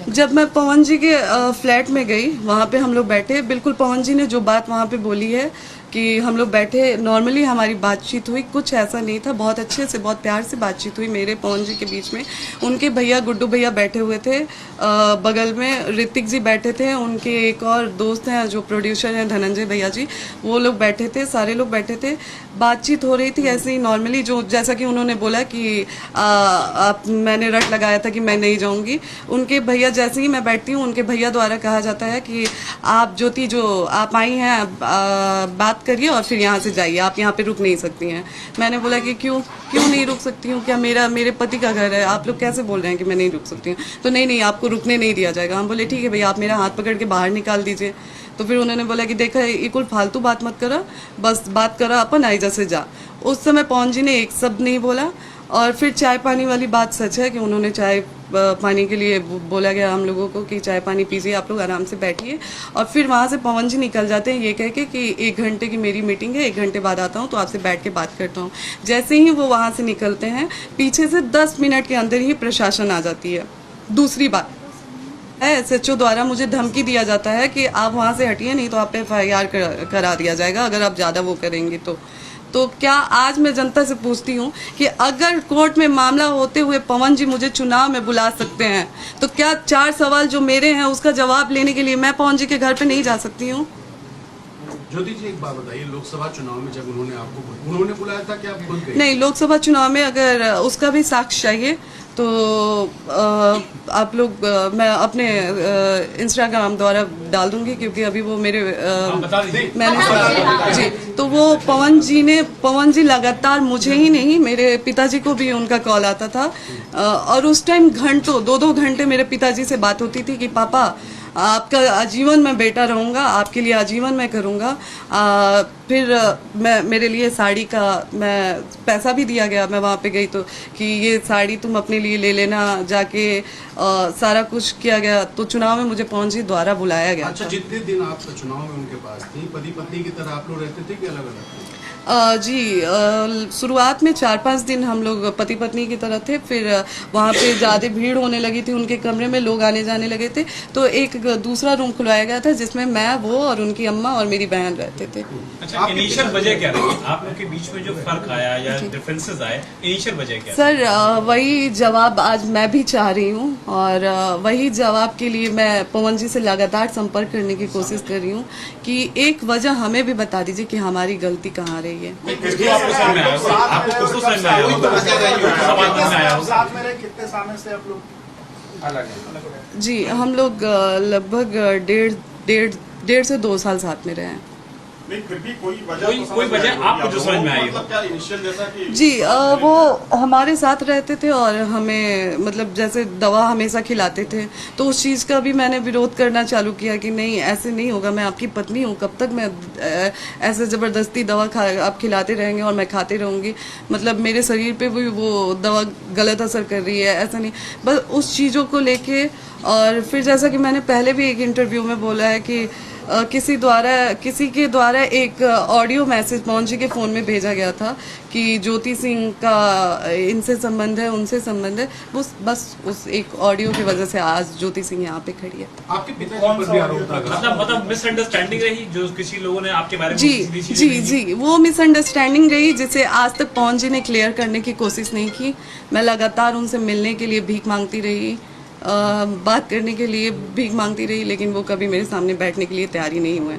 जब मैं पवन जी के फ्लैट में गई, वहाँ पे हम लोग बैठे, बिल्कुल पवन जी ने जो बात वहाँ पे बोली है कि हम लोग बैठे, नॉर्मली हमारी बातचीत हुई, कुछ ऐसा नहीं था, बहुत अच्छे से बहुत प्यार से बातचीत हुई मेरे पवन जी के बीच में। उनके भैया गुड्डू भैया बैठे हुए थे, बगल में ऋतिक जी बैठे थे, उनके एक और दोस्त हैं जो प्रोड्यूसर हैं धनंजय भैया जी, वो लोग बैठे थे, सारे लोग बैठे थे, बातचीत हो रही थी ऐसे ही नॉर्मली, जो जैसा कि उन्होंने बोला कि मैंने रट लगाया था कि मैं नहीं जाऊंगी। उनके भैया, जैसे ही मैं बैठती हूँ, उनके भैया द्वारा कहा जाता है कि आप ज्योति जो आप आई हैं, बात करिए और फिर यहाँ से जाइए, आप यहाँ पे रुक नहीं सकती हैं। मैंने बोला कि क्यों नहीं रुक सकती हूँ, क्या मेरे पति का घर है, आप लोग कैसे बोल रहे हैं कि मैं नहीं रुक सकती हूँ? तो नहीं आपको रुकने नहीं दिया जाएगा। हम बोले ठीक है भैया, आप मेरा हाथ पकड़ के बाहर निकाल दीजिए। तो फिर उन्होंने बोला कि देखा ये कुल फालतू बात मत करो, बस बात करो अपन, आइजा से जा। उस समय पवन जी ने एक शब्द नहीं बोला। और फिर चाय पानी वाली बात सच है कि उन्होंने चाय पानी के लिए बोला गया हम लोगों को कि चाय पानी पीजिए, आप लोग आराम से बैठिए। और फिर वहाँ से पवन जी निकल जाते हैं ये कह के कि 1 घंटे की मेरी मीटिंग है, 1 घंटे बाद आता हूँ तो आपसे बैठ के बात करता हूँ। जैसे ही वो वहाँ से निकलते हैं, पीछे से 10 मिनट के अंदर ही प्रशासन आ जाती है। दूसरी बात, SHO द्वारा मुझे धमकी दिया जाता है कि आप वहाँ से हटिए, नहीं तो आप पे FIR करा दिया जाएगा अगर आप ज़्यादा वो करेंगी तो क्या आज मैं जनता से पूछती हूँ कि अगर कोर्ट में मामला होते हुए पवन जी मुझे चुनाव में बुला सकते हैं, तो क्या 4 सवाल जो मेरे हैं उसका जवाब लेने के लिए मैं पवन जी के घर पे नहीं जा सकती हूँ? ज्योति जी एक बात बताइए, लोकसभा चुनाव में जब उन्होंने बुलाया था कि आप खुद गए? नहीं, लोकसभा चुनाव में अगर उसका भी साक्ष्य चाहिए तो आप लोग, मैं अपने इंस्टाग्राम द्वारा डाल दूंगी, क्योंकि अभी वो मेरे मैंने जी, तो वो पवन जी लगातार, मुझे ही नहीं मेरे पिताजी को भी उनका कॉल आता था। और उस टाइम घंटों 2-2 घंटे मेरे पिताजी से बात होती थी कि पापा आपका आजीवन मैं बेटा रहूँगा, आपके लिए आजीवन मैं करूँगा। फिर मेरे लिए साड़ी का मैं पैसा भी दिया गया, मैं वहाँ पे गई तो कि ये साड़ी तुम अपने लिए ले लेना जाके, सारा कुछ किया गया। तो चुनाव में मुझे पवन जी द्वारा बुलाया गया। अच्छा, जितने दिन आप चुनाव में उनके पास थी, पति पत्नी की तरह आप लोग रहते थे कि अलग अलग? जी, शुरुआत में 4-5 दिन हम लोग पति पत्नी की तरह थे, फिर वहाँ पे ज़्यादा भीड़ होने लगी थी, उनके कमरे में लोग आने जाने लगे थे, तो एक दूसरा रूम खुलवाया गया था जिसमें मैं, वो और उनकी अम्मा और मेरी बहन रहते थे। अच्छा, इनिशियल वजह क्या रही आप लोग के बीच में जो फर्क आया या डिफरेंसेस आए, इनिशियल वजह क्या? सर, वही जवाब आज मैं भी चाह रही हूँ, और वही जवाब के लिए मैं पवन जी से लगातार संपर्क करने की कोशिश कर रही हूँ कि एक वजह हमें भी बता दीजिए कि हमारी गलती कहाँ रही है। कितने समय से आप लोग अलग हैं? जी, हम लोग लगभग 1.5 से 2 साल साथ में रहे हैं। नहीं, फिर भी कोई वजह आपको जो समझ में आई? मतलब क्या इनिशियल जैसा कि जी, वो हमारे साथ रहते थे और हमें मतलब जैसे दवा हमेशा खिलाते थे, तो उस चीज़ का भी मैंने विरोध करना चालू किया कि नहीं, ऐसे नहीं होगा, मैं आपकी पत्नी हूँ, कब तक मैं ऐसे ज़बरदस्ती दवा आप खिलाते रहेंगे और मैं खाते रहूँगी, मतलब मेरे शरीर पे भी वो दवा गलत असर कर रही है, ऐसा नहीं, बस उस चीज़ों को लेके। और फिर जैसा कि मैंने पहले भी एक इंटरव्यू में बोला है कि किसी के द्वारा एक ऑडियो मैसेज पवन जी के फ़ोन में भेजा गया था कि ज्योति सिंह का इनसे संबंध है, उनसे संबंध है, बस उस एक ऑडियो की वजह से आज ज्योति सिंह यहाँ पे खड़ी है। आपके पिताजी पर भी आरोप लगा? मतलब मिसअंडरस्टैंडिंग रही जो किसी लोगों ने आपके बारे में? जी, वो मिसअंडरस्टैंडिंग रही जिसे आज तक पवन जी ने क्लियर करने की कोशिश नहीं की। मैं लगातार उनसे मिलने के लिए भीख मांगती रही, बात करने के लिए भीख मांगती रही, लेकिन वो कभी मेरे सामने बैठने के लिए तैयार ही नहीं हुए।